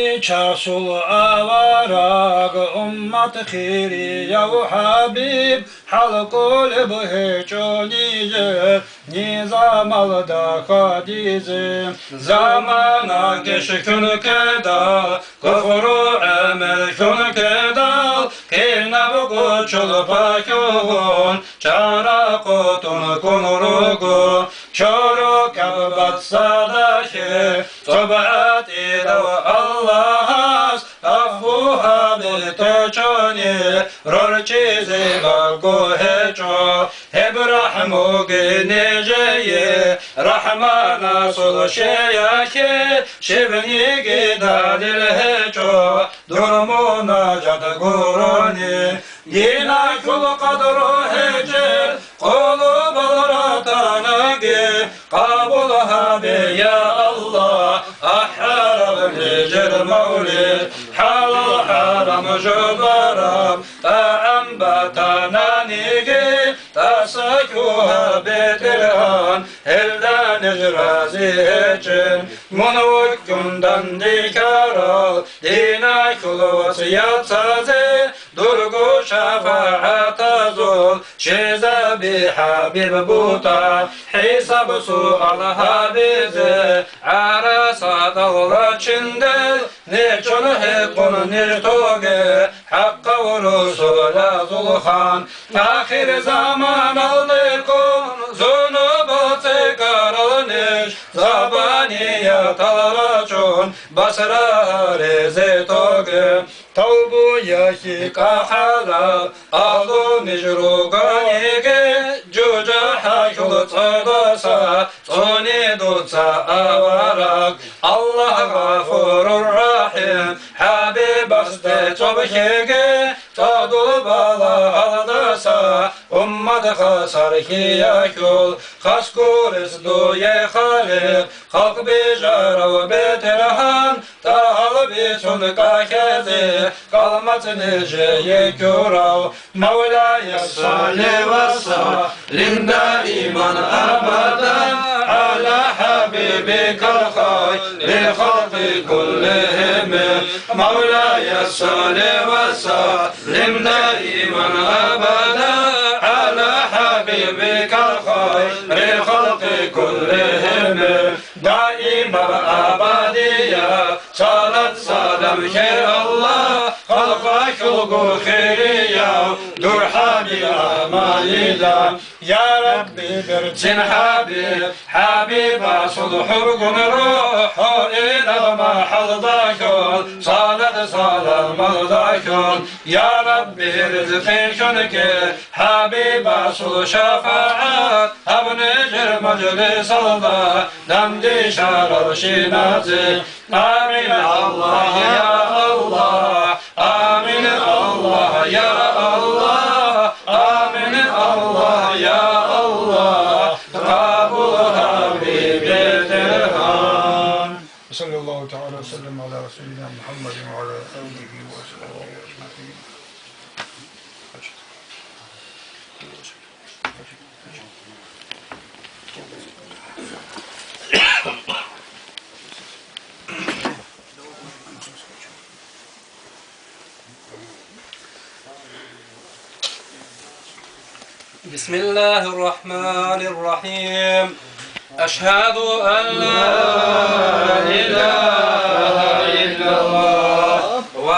Çarşul avarak ummat khiri ya Habib halkul bhechoniye nizam alda hadize zamana geşkün keda kufru emel kün keda kena bu çol pakyon çara kotun konurugu çoru kabat sadahe tabat ila Allah Afuha bitochoni rorchize bago hecho Hebrahmu genejeye Rahmana sulşeyake Şevni gidadil hecho Durmuna jadguroni Yina kul kadru hece Kulu balratanagi Kabul habe ya Allah Ahara bnecer mevlid Halal haram jubaram Ta'ambatananigi Tasakuha betilhan Elden icrazi için Munvukkundan dikaral Dina kulu vasiyat sazi Durgu şefaat azul Şize bi habib buta Hisab sual habize Arasat Allah çinde Neçun hekun nirtoge Hakka urusula zulhan Ahir zaman aldıkum Zunubu tekaralniş Zabaniyat alraçun Basra reze toge Tavbu yahi kahala Ahlu nicruganige Cuca hakul tsadasa Soni dutsa avarak Allah gafurur rahim Habib aste çobkege Tadul bala aldasa Ummat khasar hiyakul Khaskuris duye khalik Halk bijarav beterhan Tahal biçun kahezi Kalmat neceye kurav Mevlaya salli ve salim daiman abadan Ala habibikal khayri halki kullihim Mevlaya salli ve salim daiman abadan Ala habibikal khayri halki kullihim Daima abadiya Salat salam ke Allah Halka kulgu khiriya Dur hamil amalida Ya Rabbi birçin Habib Habiba sulhur gun ruhu İlama halda kul Salat salam alda kul Ya Rabbi rizqin şunki Habiba sul şefaat Abnecir meclis alda Damdi şarar şinazi Amin Allah ya Allah Amin Allah ya Allah Amin Allah ya Allah Kabul Habibi Terhan Sallallahu teala ve sellem ala Resulina Muhammedin ve ala alihi ve sahbihi ecmaîn. Bismillahirrahmanirrahim. Eşhedü en la ilahe illallah ve